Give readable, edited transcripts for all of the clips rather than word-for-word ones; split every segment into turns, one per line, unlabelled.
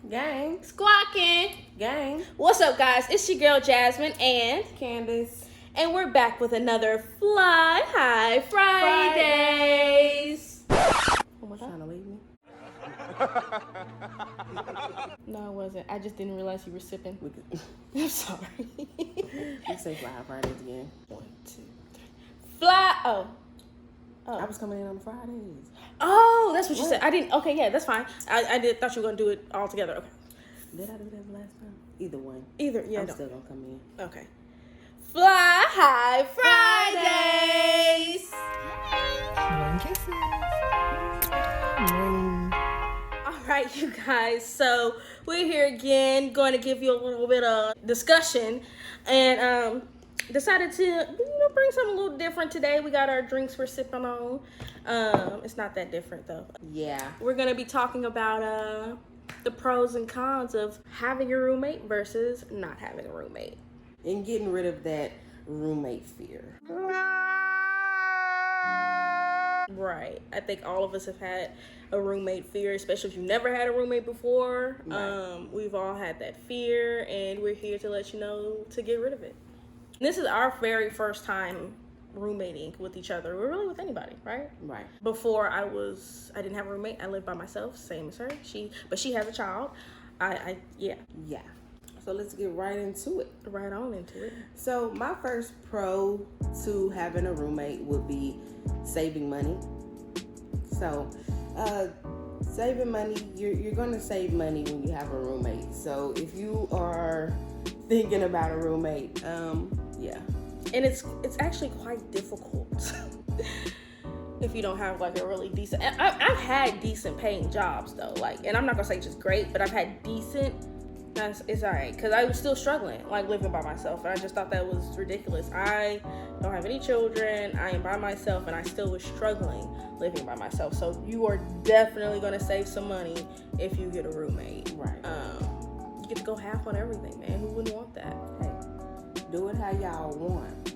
Gang.
Squawking.
Gang.
What's up, guys? It's your girl Jazzmen and
Kandice.
and we're back with another Fly High Fridays.
Trying to leave me?
No, I wasn't. I just didn't realize you were sipping. I'm sorry.
We say Fly High Fridays again.
1, 2, 3. Fly. Oh.
I was coming in on Fridays.
Oh, that's what you said. I didn't. Okay, yeah, that's fine. I thought you were gonna do it all together. Okay.
Did I do that last time? Either one.
Either. Yeah.
I'm still gonna come in.
Okay. Fly High Fridays.
Morning kisses.
All right, you guys. So we're here again, going to give you a little bit of discussion, and decided to bring something a little different today. We got our drinks we're sipping on. It's not that different though.
Yeah.
We're gonna be talking about the pros and cons of having a roommate versus not having a roommate.
And getting rid of that roommate fear.
Right. I think all of us have had a roommate fear, especially if you've never had a roommate before.
Right.
We've all had that fear, and we're here to let you know to get rid of it. This is our very first time roommating with each other. We're really with anybody, right?
Right.
Before I didn't have a roommate. I lived by myself, same as her. But she has a child. Yeah.
So let's get right into it.
Right on into it.
So my first pro to having a roommate would be saving money. So saving money, you're going to save money when you have a roommate. So if you are thinking about a roommate, yeah.
And it's actually quite difficult if you don't have like a really decent. I've had decent paying jobs though, like, and I'm not gonna say just great, but I've had decent. It's all right, because I was still struggling, like living by myself, and I just thought that was ridiculous. I don't have any children, I am by myself, and I still was struggling living by myself. So you are definitely gonna save some money if you get a roommate.
Right.
You get to go half on everything, man. Who wouldn't want that?
Hey, do it how y'all want.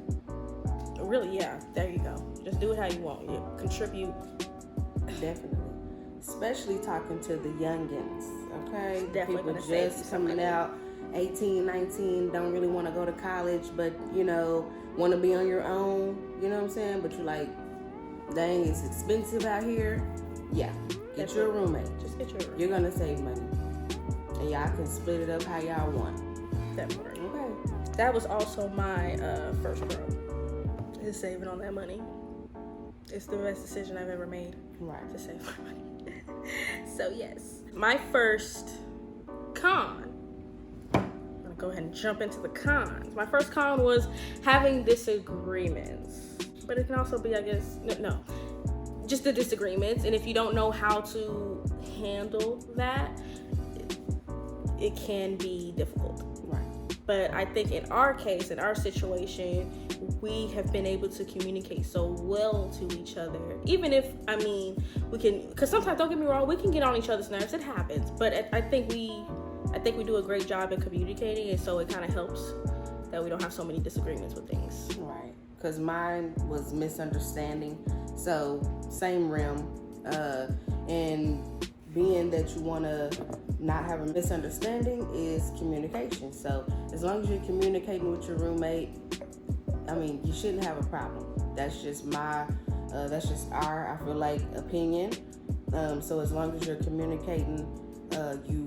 Really, yeah. There you go. Just do it how you want. You contribute.
Definitely. Especially talking to the youngins, okay?
Definitely
people just coming out, 18, 19, don't really want to go to college, but, want to be on your own, you know what I'm saying? But you're like, dang, it's expensive out here. Yeah, get your roommate.
Just get your roommate.
You're going to save money. And y'all can split it up how y'all want.
Definitely.
Okay.
That was also my first pro, is saving on that money. It's the best decision I've ever made.
Right.
To save my money. So yes, my first con. I'm gonna go ahead and jump into the cons. My first con was having disagreements, but it can also be, I guess, just the disagreements. And if you don't know how to handle that, it can be difficult.
Right.
But I think in our case, in our situation, we have been able to communicate so well to each other. Even if, we can, because sometimes, don't get me wrong, we can get on each other's nerves. It happens. But I think we do a great job in communicating, and so it kind of helps that we don't have so many disagreements with things.
Right. Because mine was misunderstanding. So same realm. And being that you want to not have a misunderstanding is communication. So as long as you're communicating with your roommate, you shouldn't have a problem. That's just our, I feel like, opinion. So as long as you're communicating, you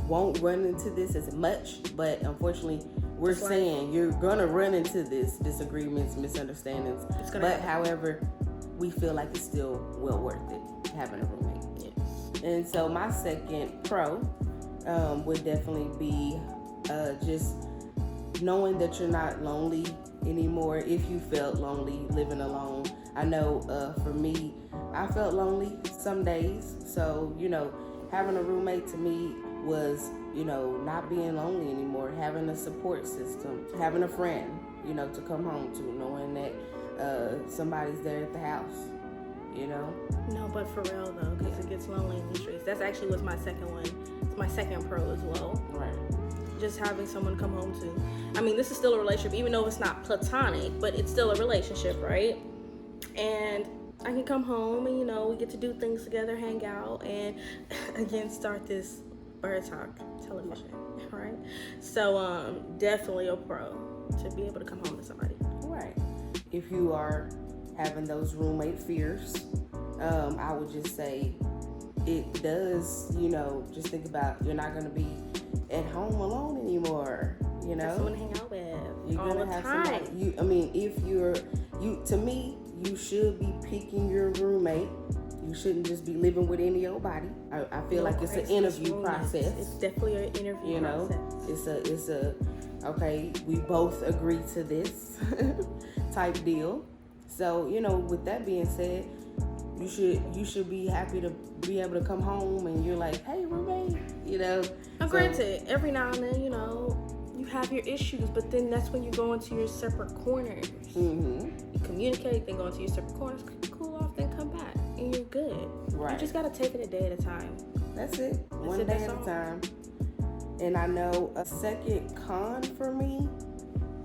won't run into this as much. But unfortunately, we're saying you're gonna run into this disagreements, misunderstandings. But however, we feel like it's still well worth it having a roommate.
Yes.
And so my second pro would definitely be just knowing that you're not lonely anymore. If you felt lonely living alone, I know for me, I felt lonely some days. So having a roommate to me was not being lonely anymore. Having a support system, having a friend to come home to, knowing that somebody's there at the house.
No, but for real though, because it gets lonely in the streets. That's actually was my second one. It's my second pro as well.
Right.
Just having someone come home to. This is still a relationship, even though it's not platonic, but it's still a relationship, right? And I can come home and we get to do things together, hang out, and again start this bird talk television, right? So definitely a pro to be able to come home to somebody.
Right. If you are having those roommate fears, I would just say it does, just think about you're not going to be at home alone anymore,
Someone to hang out with
you're
all
gonna
the
have
time.
somebody, to me, you should be picking your roommate. You shouldn't just be living with any old body. I feel like it's an interview process.
It's definitely an interview process.
It's a okay, we both agree to this type deal. So, with that being said, you should be happy to be able to come home and you're like, hey, roommate,
Now, granted, every now and then, you have your issues, but then that's when you go into your separate corners.
Mm-hmm.
You communicate, then go into your separate corners, cool off, then come back, and you're good.
Right.
You just gotta take it a day at a time.
That's it. One day at a time. And I know a second con for me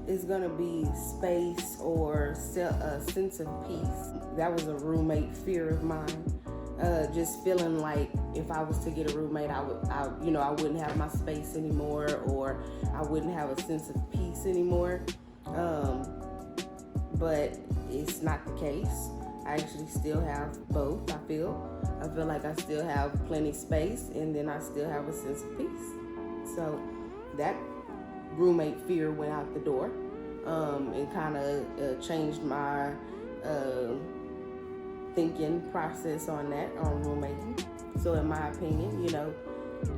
is gonna be space or a sense of peace. That was a roommate fear of mine. Just feeling like if I was to get a roommate, I wouldn't have my space anymore, or I wouldn't have a sense of peace anymore. But it's not the case. I actually still have both. I feel like I still have plenty space, and then I still have a sense of peace. So that roommate fear went out the door. It kind of changed my thinking process on roommating. So in my opinion,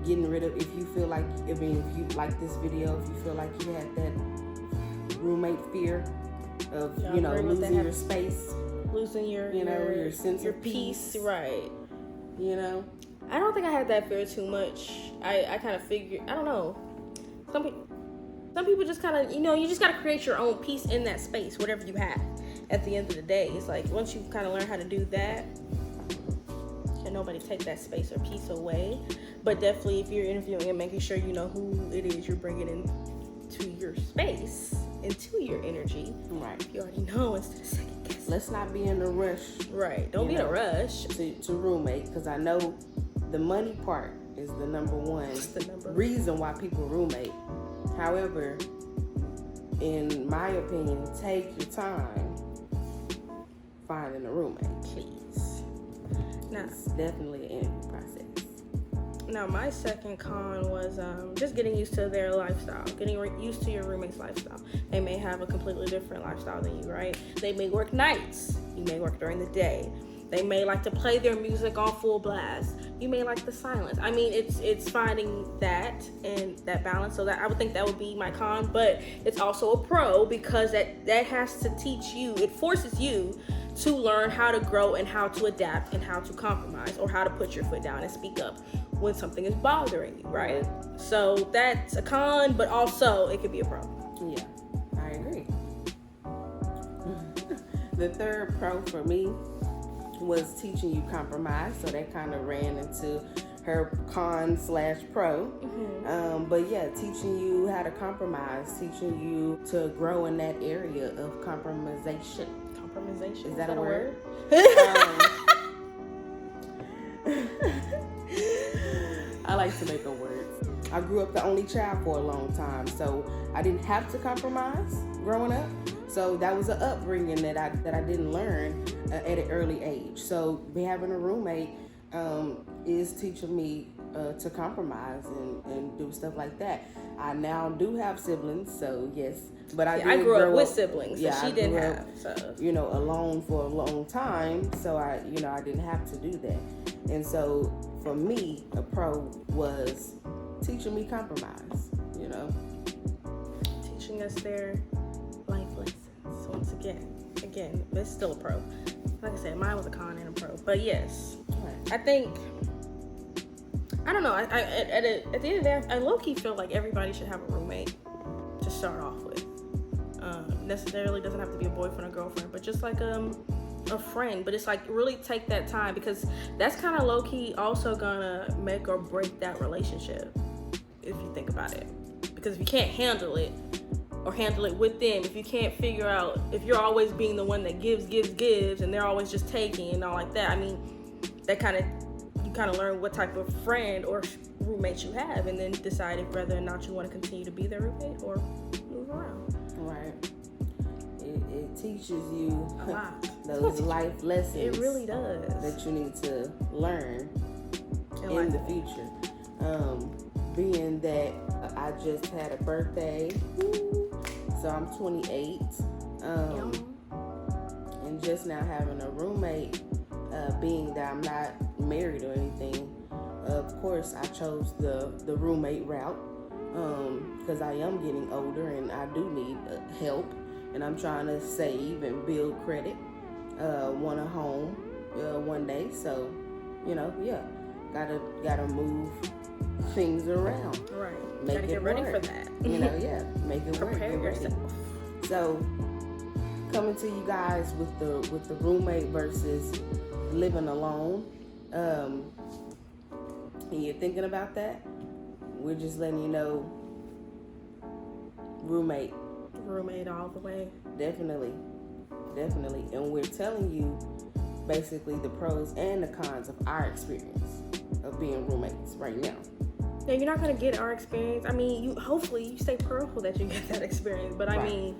getting rid of, if you like this video, if you feel like you had that roommate fear of, losing your space,
losing your
sense
your
of peace,
right?
I
don't think I had that fear too much. I kind of figured, I don't know. Some people just kind of, you just got to create your own peace in that space, whatever you have. At the end of the day, it's like once you kind of learn how to do that, can nobody take that space or peace away. But definitely, if you're interviewing and making sure you know who it is you're bringing into your space, into your energy,
right?
You already know instead of second guessing.
Let's not be in a rush.
Right. Don't be in a rush
to roommate, because I know the money part is the number one reason why people roommate. However, in my opinion, take your time finding a roommate, please.
Now,
it's definitely an interview process.
Now, my second con was just getting used to their lifestyle, getting used to your roommate's lifestyle. They may have a completely different lifestyle than you, right? They may work nights. You may work during the day. They may like to play their music on full blast. You may like the silence. I mean, it's finding that and that balance. So that I would think that would be my con, but it's also a pro because that has to teach you. It forces you to learn how to grow and how to adapt and how to compromise or how to put your foot down and speak up when something is bothering you, right? So that's a con, but also it could be a pro.
Yeah, I agree. The third pro for me was teaching you compromise, so that kind of ran into her con/pro. Mm-hmm. But yeah, teaching you how to compromise, teaching you to grow in that area of compromisation. Is that a word? I like to make up words. I grew up the only child for a long time, so I didn't have to compromise growing up. So that was an upbringing that I didn't learn at an early age. So having a roommate is teaching me to compromise and do stuff like that. I now do have siblings, so yes. But I
grew up with siblings,
yeah,
so she didn't have. So
alone for a long time, so I didn't have to do that. And so for me, a pro was teaching me compromise.
Teaching us their life lessons. Once again, it's still a pro. Like I said, mine was a con and a pro. But yes, I think, I don't know. At the end of the day, I low-key feel like everybody should have a roommate to start off with. Necessarily doesn't have to be a boyfriend or girlfriend, but just like a friend. But it's like really take that time, because that's kind of low-key also gonna make or break that relationship if you think about it. Because if you can't handle it, or handle it with them, if you can't figure out, if you're always being the one that gives, and they're always just taking and all like that, I mean, you kind of learn what type of friend or roommates you have, and then decide if whether or not you want to continue to be their roommate or move around.
Right. It teaches you
A lot.
those life lessons.
It really does.
That you need to learn in
life.
the future. Being that I just had a birthday, so I'm 28, and just now having a roommate, being that I'm not married or anything, of course I chose the roommate route, because I am getting older and I do need help, and I'm trying to save and build credit, want a home one day, so gotta move things around.
Right.
Make
Gotta
it
get ready
work.
for that.
Make it work.
Prepare
Get ready.
yourself.
So, coming to you guys with the roommate versus living alone, and you're thinking about that, we're just letting you know, roommate
All the way.
definitely, and we're telling you basically the pros and the cons of our experience of being roommates right now.
Yeah, you're not gonna get our experience. I mean, hopefully you stay prayerful that you get that experience. But I mean,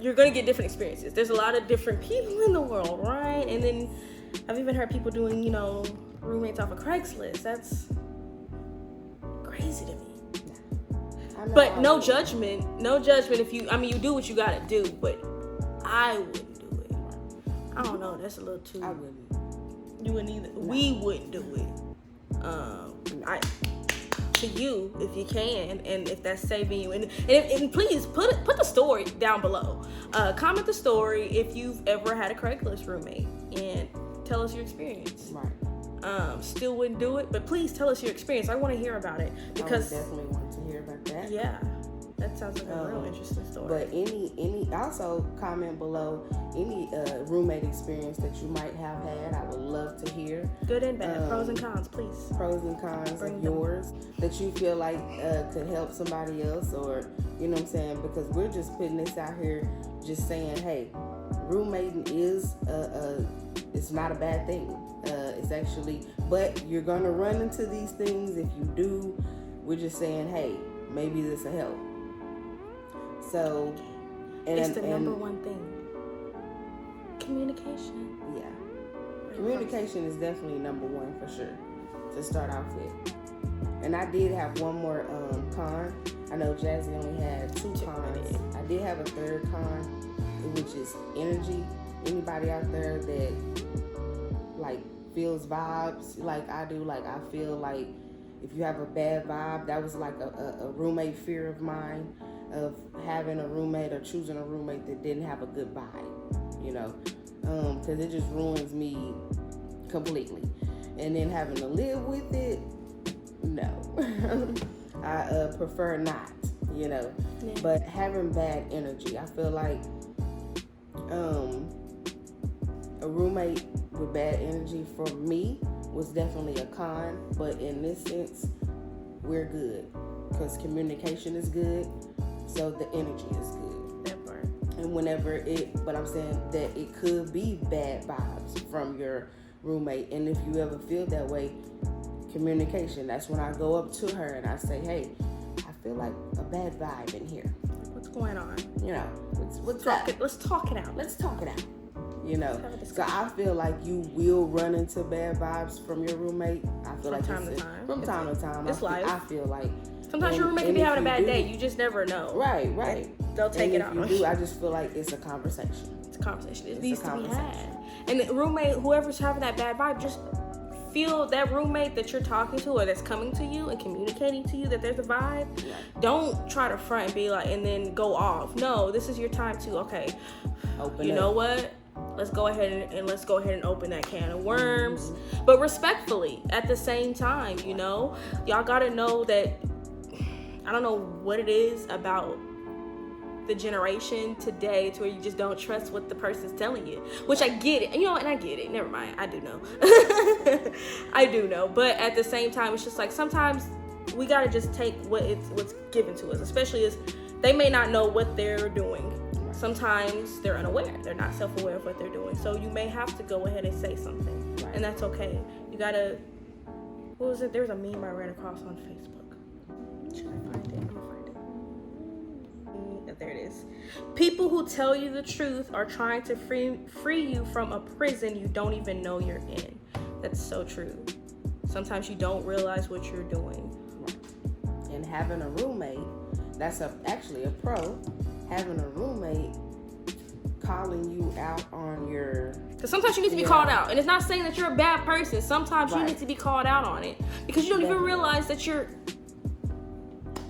you're gonna get different experiences. There's a lot of different people in the world, right? And then I've even heard people doing, roommates off of Craigslist. That's crazy to me. But no judgment. If you do what you gotta do, but I wouldn't do it. I don't know. That's a little too.
I wouldn't.
You wouldn't either. No. We wouldn't do it. To you, if you can, and if that's saving you, and please put the story down below. Comment the story if you've ever had a Craigslist roommate, and tell us your experience.
Right.
Still wouldn't do it, but please tell us your experience. I want to hear about it because
I would definitely want to hear about that.
Yeah, that sounds like a real interesting story.
But any also comment below any roommate experience that you might have had. I would love to hear.
Good and bad, pros and cons, please.
Pros and cons of yours that you feel like could help somebody else, or you know what I'm saying? Because we're just putting this out here, just saying, hey, roommating is it's not a bad thing. It's actually, but you're gonna run into these things. If you do, we're just saying, hey, maybe this will help. So,
it's the number one thing. Communication.
Yeah. Communication is definitely number one for sure to start off with. And I did have one more con. I know Jazzy only had 2 cons. I did have a third con, which is energy. Anybody out there that like feels vibes like I do, like I feel like if you have a bad vibe, that was like a roommate fear of mine, of having a roommate or choosing a roommate that didn't have a good vibe, because it just ruins me completely. And then having to live with it, no. I prefer not, Yeah. But having bad energy, I feel like a roommate with bad energy for me was definitely a con, but in this sense, we're good because communication is good, so the energy is good.
That part.
And but I'm saying that it could be bad vibes from your roommate, and if you ever feel that way, communication. That's when I go up to her and I say, hey, I feel like a bad vibe in here.
What's going on?
What's up?
Let's talk it out.
Let's talk it out. So I feel like you will run into bad vibes from your roommate. I feel like from time to time.
It's life.
I feel like
sometimes your roommate can be having a bad day. You just never know.
Right.
They'll take it out.
If you do, I just feel like it's a conversation.
It's a conversation. It needs to be had. And the roommate, whoever's having that bad vibe, just feel that roommate that you're talking to or that's coming to you and communicating to you that there's a vibe.
Yeah.
Don't try to front and be like, and then go off. No, this is your time to, okay,
open
you
up.
know what? Let's go ahead and open that can of worms, but respectfully at the same time, y'all gotta know that I don't know what it is about the generation today to where you just don't trust what the person's telling you, which I get it, and I get it. Never mind. I do know. I do know. But at the same time, it's just like sometimes we got to just take what's given to us, especially as they may not know what they're doing. Sometimes they're unaware. They're not self-aware of what they're doing. So you may have to go ahead and say something, and that's okay. You got to What was it? There was a meme I ran across on Facebook. Should I find it? I'm gonna find it. There it is. People who tell you the truth are trying to free you from a prison you don't even know you're in. That's so true. Sometimes you don't realize what you're doing.
And having a roommate, that's actually a pro. Having a roommate calling you out on your...
Because sometimes you need to be called out. And it's not saying that you're a bad person. Sometimes you need to be called out on it. Because you don't even realize that you're...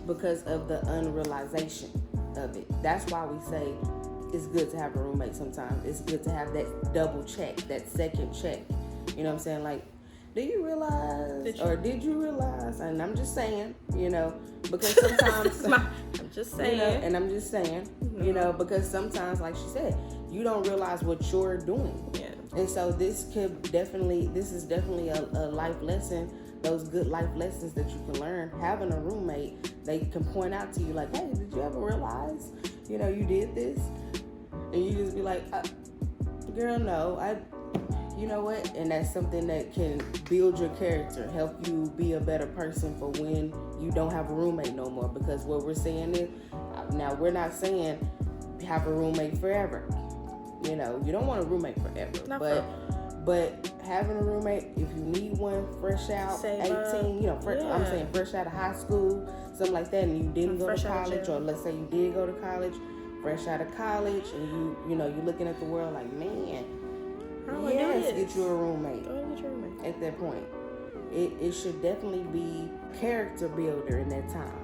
Because of the unrealization of it. That's why we say it's good to have a roommate sometimes. It's good to have that double check, that second check. You know what I'm saying? Like, do you realize, did you realize? And I'm just saying, you know, because sometimes
I'm just saying,
you know, and I'm just saying, you know, because sometimes, like she said, you don't realize what you're doing.
Yeah.
And so this is definitely a life lesson. Those good life lessons that you can learn. Having a roommate, they can point out to you like, hey, did you ever realize, you know, you did this? And you just be like, girl, no, you know what? And that's something that can build your character, help you be a better person for when you don't have a roommate no more. Because what we're saying is, now we're not saying have a roommate forever. You know, you don't want a roommate forever. But having a roommate, if you need one fresh out, 18, you know, I'm saying fresh out of high school, something like that, and you didn't go to college, or let's say you did go to college, fresh out of college, and you know, you're looking at the world like, man, get you a roommate. At that point, it should definitely be character builder in that time.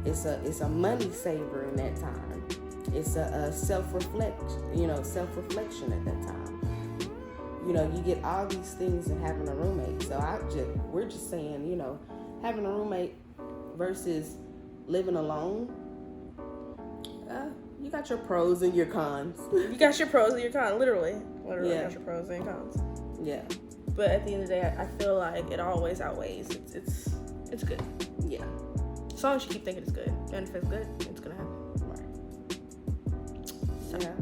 It's a money saver in that time. It's a self-reflection at that time. You know, you get all these things in having a roommate. So we're just saying, you know, having a roommate versus living alone. You got your pros and your cons.
You got your pros and your cons, literally.
Yeah.
Got your pros and your cons.
Yeah.
But at the end of the day, I feel like it always outweighs. It's good.
Yeah.
As long as you keep thinking it's good, and if it's good, it's gonna happen.
Right. So. Yeah.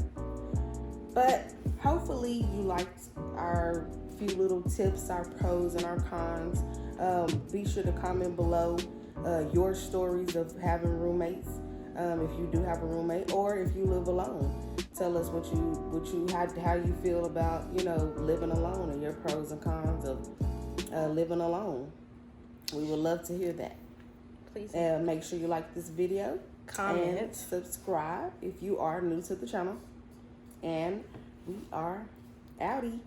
But hopefully you liked our few little tips, our pros and our cons. Be sure to comment below your stories of having roommates. If you do have a roommate, or if you live alone, tell us how you feel about, you know, living alone and your pros and cons of living alone. We would love to hear that.
Please.
Make sure you like this video,
comment,
and subscribe if you are new to the channel. And we are outie.